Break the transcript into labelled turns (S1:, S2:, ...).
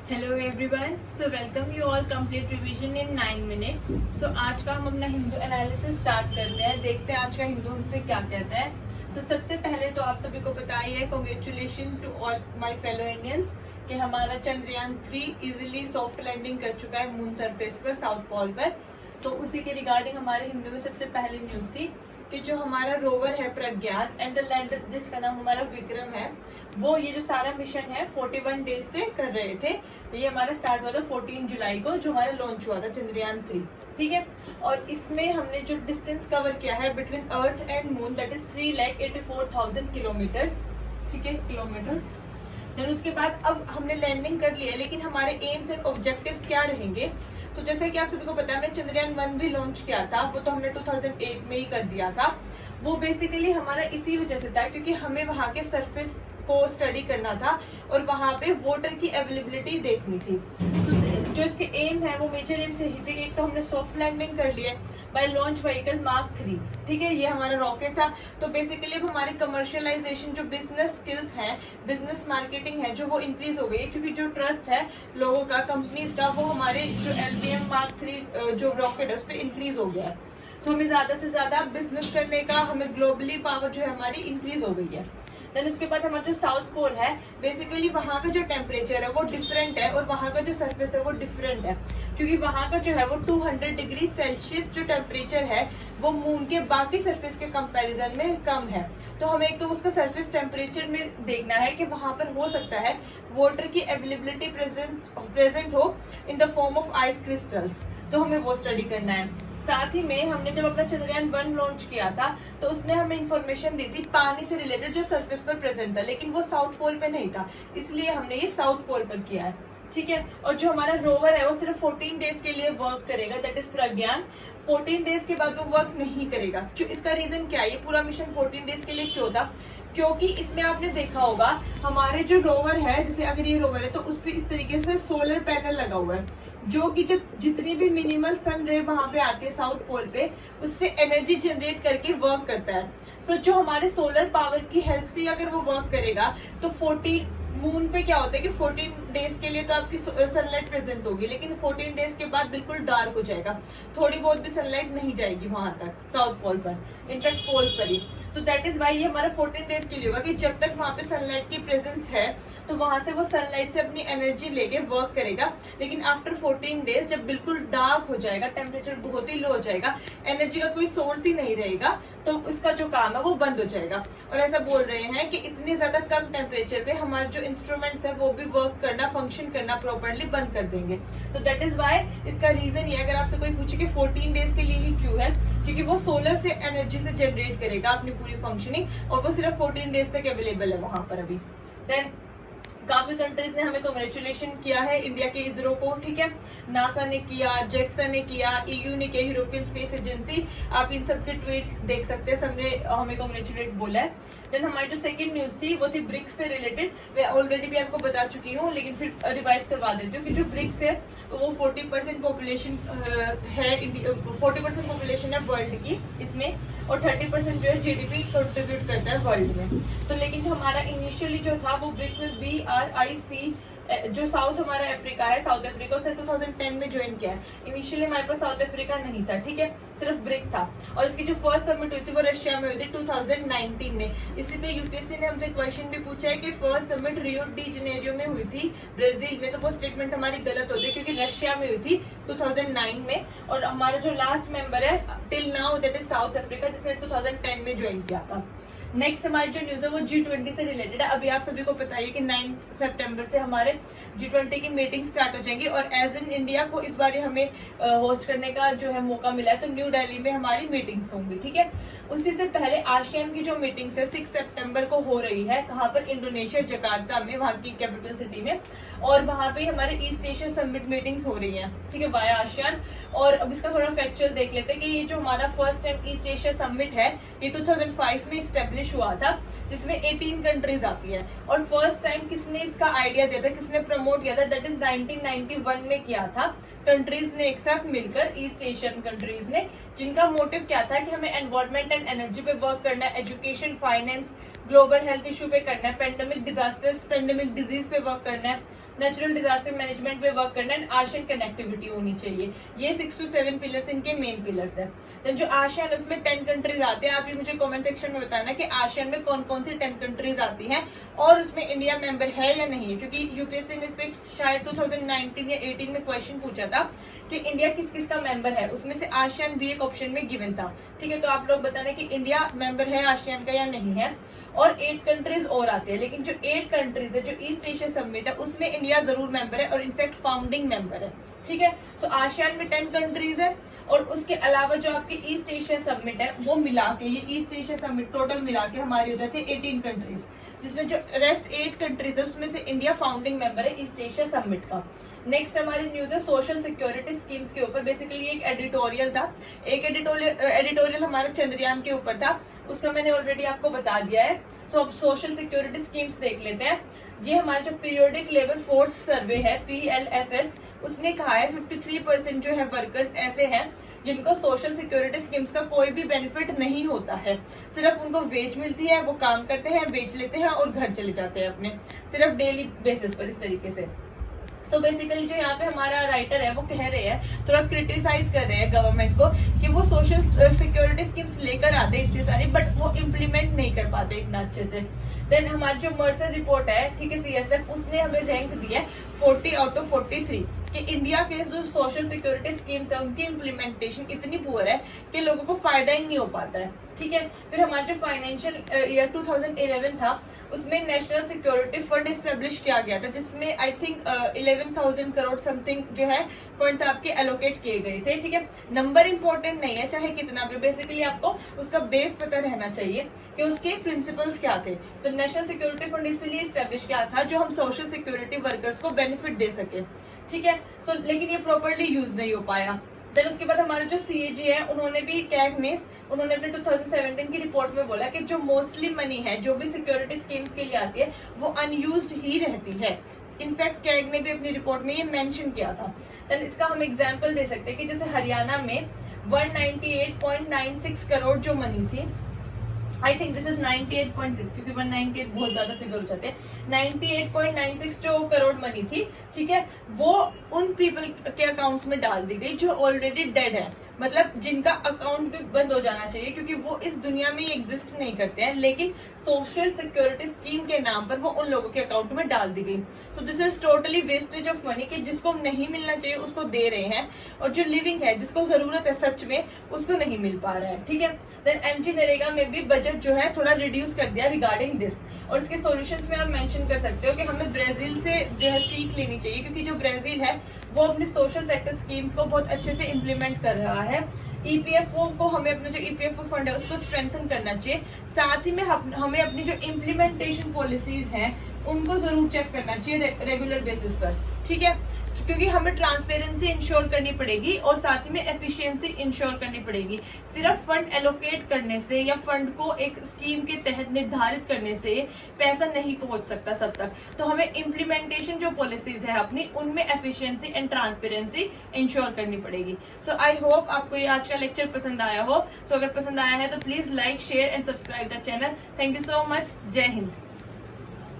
S1: Hello everyone, so welcome you all complete revision in 9 minutes. So आज का हम अपना हिंदू एनालिसिस स्टार्ट करते हैं। देखते हैं आज का हिंदू हमसे क्या कहता है। तो सबसे पहले तो आप सभी को पता ही है, congratulation to all my fellow Indians कि हमारा चंद्रयान 3 इजीली सॉफ्ट लैंडिंग कर चुका है मून सरफेस पर, साउथ पोल पर। तो उसी के रिगार्डिंग हमारे हिंदू में सबसे पहली न्यूज थी कि जो हमारा रोवर है प्रज्ञान एंड द लैंडर जिसका नाम हमारा विक्रम है, वो ये जो सारा मिशन है 41 डेज से कर रहे थे। ये हमारा स्टार्ट हुआ था 14 जुलाई को, जो हमारा लॉन्च हुआ था चंद्रयान 3, ठीक है। और इसमें हमने जो डिस्टेंस कवर किया है between earth and moon, that is 3,84,000 kilometres, ठीक है, किलोमीटर्स। देन उसके बाद अब हमने लैंडिंग कर लिया, लेकिन हमारे एम्स एंड ऑब्जेक्टिव्स क्या रहेंगे। तो जैसे कि आप सभी को पता है, हमने चंद्रयान 1 भी लॉन्च किया था, वो तो हमने 2008 में ही कर दिया था। वो बेसिकली हमारा इसी वजह से था क्योंकि हमें वहां के सरफेस को स्टडी करना था और वहां पे वाटर की अवेलेबिलिटी देखनी थी। जो इसके एम है वो मेजर एम से ही थे। एक तो हमने सॉफ्ट लैंडिंग कर लिया बाय लॉन्च व्हीकल मार्क 3, ठीक है, ये हमारा रॉकेट था। तो बेसिकली अब हमारी कमर्शियलाइजेशन, जो बिजनेस स्किल्स हैं, बिजनेस मार्केटिंग है, जो वो इंक्रीज हो गई है, क्योंकि जो ट्रस्ट है लोगों का, कंपनीज का, वो हमारे जो LBM मार्क 3 जो रॉकेट है उस पर इंक्रीज हो गया है। तो हमें ज्यादा से ज्यादा बिजनेस करने का, हमें ग्लोबली पावर जो है हमारी इंक्रीज हो गई है। देन उसके बाद हमारा जो साउथ पोल है, बेसिकली वहाँ का जो टेम्परेचर है वो डिफरेंट है और वहाँ का जो सरफेस है वो डिफरेंट है, क्योंकि वहाँ का जो है वो 200 डिग्री सेल्सियस जो टेम्परेचर है वो मून के बाकी सरफेस के कंपैरिजन में कम है। तो हमें एक तो उसका सरफेस टेम्परेचर में देखना है कि वहाँ पर हो सकता है वाटर की अवेलेबिलिटी प्रेजेंट हो in the form of ice crystals, तो हमें वो स्टडी करना है। साथ ही में हमने जब अपना चंद्रयान 1 लॉन्च किया था तो उसने हमें इंफॉर्मेशन दी थी पानी से रिलेटेड जो सरफेस पर प्रेजेंट था, लेकिन वो साउथ पोल पे नहीं था, इसलिए हमने ये साउथ पोल पर किया है, ठीक है। और जो हमारा रोवर है वो सिर्फ 14 डेज के लिए वर्क करेगा, दैट इज प्रज्ञान। 14 डेज के बाद वो वर्क नहीं करेगा। जो इसका रीजन क्या है, ये पूरा मिशन 14 डेज के लिए क्यों था, क्योंकि इसमें आपने देखा होगा हमारे जो रोवर है, जैसे अगर ये रोवर है तो उस पर इस तरीके से सोलर पैनल लगा हुआ है, जो कि जब जितनी भी मिनिमल सन रे वहां पे आती है साउथ पोल पे, उससे एनर्जी जनरेट करके वर्क करता है। सो जो हमारे सोलर पावर की हेल्प से अगर वो वर्क करेगा तो 40 मून पे क्या होता है कि 14 डेज के लिए तो आपकी सनलाइट प्रेजेंट होगी, लेकिन 14 डेज के बाद बिल्कुल डार्क हो जाएगा, थोड़ी बहुत भी सनलाइट नहीं जाएगी वहां तक साउथ पोल पर, इनफैक्ट पोल्स पर ही। सो दैट इज वाई ये हमारा 14 डेज के लिए होगा कि जब तक वहां पे सनलाइट की प्रेजेंस है तो वहां से वो सनलाइट से अपनी एनर्जी लेके वर्क करेगा। लेकिन आफ्टर 14 डेज जब बिल्कुल डार्क हो जाएगा, टेम्परेचर बहुत ही लो हो जाएगा, एनर्जी का कोई सोर्स ही नहीं रहेगा, तो उसका जो काम है वो बंद हो जाएगा। और ऐसा बोल रहे हैं कि इतनी ज्यादा कम टेम्परेचर पे हमारे जो इंस्ट्रूमेंट्स है वो भी वर्क करना, फंक्शन करना प्रॉपरली बंद कर देंगे। तो दैट इज वाई इसका रीजन ये, अगर आपसे कोई पूछे कि 14 डेज के लिए ही क्यों है, क्योंकि वो सोलर से एनर्जी से जनरेट करेगा अपनी पूरी फंक्शनिंग, और वो सिर्फ 14 डेज तक अवेलेबल है वहां पर अभी। देन काफी कंट्रीज ने हमें कांग्रेचुलेशन किया है इंडिया के इसरो को, ठीक है। नासा ने किया, जेक्सा ने किया, EU ने किया, यूरोपियन स्पेस एजेंसी, आप इन सब के ट्वीट्स देख सकते हैं, सबने हमें कांग्रेचुलेट बोला है। देन हमारी जो सेकंड न्यूज थी वो थी ब्रिक्स से रिलेटेड। मैं ऑलरेडी भी आपको बता चुकी हूँ, लेकिन फिर रिवाइज करवा देती हूँ कि जो ब्रिक्स है वो 40% पॉपुलेशन है, 40% पॉपुलेशन है वर्ल्ड की इसमें, और 30% जो है GDP कंट्रीब्यूट करता है वर्ल्ड में। तो लेकिन हमारा इनिशियली जो था वो ब्रिक्स में BRIC, जो साउथ हमारा अफ्रीका है, साउथ अफ्रीका उसने 2010 में ज्वाइन किया है। इनिशियली हमारे पास साउथ अफ्रीका नहीं था, ठीक है, सिर्फ ब्रिक था। और इसकी जो फर्स्ट समिट हुई थी वो रशिया में हुई थी 2019 में। इसी पे यूपीएससी ने हमसे क्वेश्चन भी पूछा है कि first summit Rio de Janeiro में हुई थी ब्राजील में, तो वो स्टेटमेंट हमारी गलत होती है क्योंकि रशिया में हुई थी 2009 में। और हमारा जो लास्ट मेंबर है till now that is south Africa, जिसने 2010 में ज्वाइन किया था। नेक्स्ट हमारी जो न्यूज है वो G20 से रिलेटेड है। अभी आप सभी को पता है कि 9 सितंबर से हमारे G20 की मीटिंग स्टार्ट हो जाएंगी, और एज इन इंडिया को इस बार हमें होस्ट करने का जो है मौका मिला है, तो न्यू दिल्ली में हमारी मीटिंग्स होंगी, ठीक है। उसी से पहले आसियान की जो मीटिंग्स है 6 सितंबर को हो रही है, कहाँ पर, इंडोनेशिया जकार्ता में, वहाँ की कैपिटल सिटी में, और वहाँ पे हमारे ईस्ट एशिया समिट मीटिंग्स हो रही है, ठीक है, बाय आसियान। और अब इसका थोड़ा फैक्चुअल देख लेते हैं कि ये जो हमारा first time east Asia summit है ये 2005 में स्टेब्लिश हुआ था, जिसमें 18 कंट्रीज आती है। और फर्स्ट टाइम किसने इसका आइडिया दिया था, किसने प्रमोट किया था, दैट इज 1991 में किया था। कंट्रीज ने एक साथ मिलकर, ईस्ट एशियन कंट्रीज ने, जिनका मोटिव क्या था कि हमें एनवायरमेंट एंड एनर्जी पे वर्क करना है, education, finance, global health issue पे करना है, पेंडेमिक डिजास्टर्स, पेंडेमिक डिजीज पे वर्क करना है, नेचुरल डिजास्टर मैनेजमेंट पे वर्क करना एंड आसियान कनेक्टिविटी होनी चाहिए। ये 6 to 7 पिलर्स इनके मेन पिलर्स है। देन जो आसियान उसमें 10 कंट्रीज आते हैं। आप ये मुझे कमेंट सेक्शन में बताना कि आसियान में कौन कौन सी 10 कंट्रीज आती हैं और उसमें इंडिया मेंबर है या नहीं है, क्योंकि यूपीएससी ने इस पे शायद 2019 या 18 में क्वेश्चन पूछा था कि इंडिया किस किस का मेंबर है, उसमें से आसियान भी एक ऑप्शन में गिवन था। ठीक है, तो आप लोग बताना कि इंडिया मेंबर है आसियान का या नहीं है। और 8 कंट्रीज और आते हैं, लेकिन जो 8 कंट्रीज है जो ईस्ट एशिया समिट है उसमें इंडिया जरूर मेंबर है और इनफैक्ट फाउंडिंग मेंबर है। ठीक है, सो आसियान में 10 कंट्रीज है और उसके अलावा जो आपकी ईस्ट एशिया समिट है वो मिला के, ये ईस्ट एशिया समिट टोटल मिला के हमारी हो जाती है 18 कंट्रीज, जिसमें जो रेस्ट 8 कंट्रीज है उसमें से इंडिया फाउंडिंग मेंबर है ईस्ट एशिया समिट का। नेक्स्ट हमारी न्यूज है सोशल सिक्योरिटी स्कीम्स के ऊपर। बेसिकली एक एडिटोरियल था, एक एडिटोरियल हमारा चंद्रयान के ऊपर था, उसका मैंने ऑलरेडी आपको बता दिया है। तो अब सोशल सिक्योरिटी स्कीम्स देख लेते हैं। ये हमारा जो पीरियोडिक लेबर फोर्स सर्वे है PLFS, उसने कहा है 53% जो है वर्कर्स ऐसे हैं जिनको सोशल सिक्योरिटी स्कीम्स का कोई भी बेनिफिट नहीं होता है। सिर्फ उनको वेज मिलती है, वो काम करते हैं, बेच लेते हैं और घर चले जाते हैं अपने, सिर्फ डेली बेसिस पर इस तरीके से। तो बेसिकली जो यहाँ पे हमारा राइटर है वो कह रहे हैं, थोड़ा क्रिटिसाइज कर रहे हैं गवर्नमेंट को कि वो सोशल सिक्योरिटी स्कीम्स लेकर आते हैं इतनी सारी, बट वो इम्प्लीमेंट नहीं कर पाते इतना अच्छे से। देन हमारी जो मर्सर रिपोर्ट है, ठीक है, CSF, उसने हमें रैंक दिया है 40 out of 43 कि इंडिया के जो सोशल सिक्योरिटी स्कीम्स है उनकी इम्प्लीमेंटेशन इतनी पुअर है कि लोगों को फायदा ही नहीं हो पाता है। ठीक है, फिर हमारा जो फाइनेंशियल ईयर 2011 था उसमें नेशनल सिक्योरिटी फंड एस्टेब्लिश किया गया था, जिसमें आई थिंक 11,000 करोड़ समथिंग जो है फंड्स आपके एलोकेट किए गए थे। ठीक है, नंबर इंपॉर्टेंट नहीं है चाहे कितना भी, बेसिकली आपको उसका बेस पता रहना चाहिए कि उसके प्रिंसिपल्स क्या थे। तो नेशनल सिक्योरिटी फंड इसलिए एस्टेब्लिश किया था जो हम सोशल सिक्योरिटी वर्कर्स को बेनिफिट दे सके। ठीक है, सो लेकिन ये प्रॉपर्ली यूज नहीं हो पाया। देन उसके बाद हमारे जो CAG है उन्होंने भी कैगनेस, उन्होंने अपने 2017 की रिपोर्ट में बोला कि जो मोस्टली मनी है जो भी सिक्योरिटी स्कीम्स के लिए आती है वो अनयूज्ड ही रहती है। इनफैक्ट कैग ने भी अपनी रिपोर्ट में ये मेंशन किया था। देन इसका हम एग्जांपल दे सकते हैं कि जैसे हरियाणा में 198.96 करोड़ जो मनी थी, आई थिंक दिस इज 98.6 क्योंकि 198 बहुत ज्यादा फिगर हो जाते हैं, 98.96 जो करोड़ मनी थी, ठीक है, वो उन पीपल के अकाउंट्स में डाल दी गई जो ऑलरेडी डेड है, मतलब जिनका अकाउंट भी बंद हो जाना चाहिए क्योंकि वो इस दुनिया में एग्जिस्ट नहीं करते हैं, लेकिन सोशल सिक्योरिटी स्कीम के नाम पर वो उन लोगों के अकाउंट में डाल दी गई। So this is totally wastage of money कि जिसको नहीं मिलना चाहिए उसको दे रहे हैं और जो लिविंग है जिसको जरूरत है सच में उसको नहीं मिल पा रहा है। ठीक है, देन MG नरेगा में भी बजट जो है थोड़ा रिड्यूस कर दिया रिगार्डिंग दिस, और इसके सॉल्यूशंस में आप मेंशन कर सकते हो कि हमें ब्राजील से जो है सीख लेनी चाहिए क्योंकि जो ब्राजील है वो अपने सोशल सेक्टर स्कीम्स को बहुत अच्छे से इम्प्लीमेंट कर रहा है। EPFO को हमें अपना जो EPFO फंड है उसको स्ट्रेंथन करना चाहिए, साथ ही में हमें अपनी जो इम्प्लीमेंटेशन पॉलिसीज हैं उनको जरूर चेक करना चाहिए रेगुलर बेसिस पर। ठीक है, क्योंकि हमें ट्रांसपेरेंसी इंश्योर करनी पड़ेगी और साथ ही में एफिशिएंसी इंश्योर करनी पड़ेगी। सिर्फ फंड एलोकेट करने से या फंड को एक स्कीम के तहत निर्धारित करने से पैसा नहीं पहुंच सकता सब तक, तो हमें इम्प्लीमेंटेशन जो पॉलिसीज है अपनी उनमें एफिशिएंसी एंड ट्रांसपेरेंसी इंश्योर करनी पड़ेगी। सो आई होप आपको ये आज का लेक्चर पसंद आया हो। सो अगर पसंद आया है तो please like, share and subscribe the channel. Thank you so much. जय हिंद।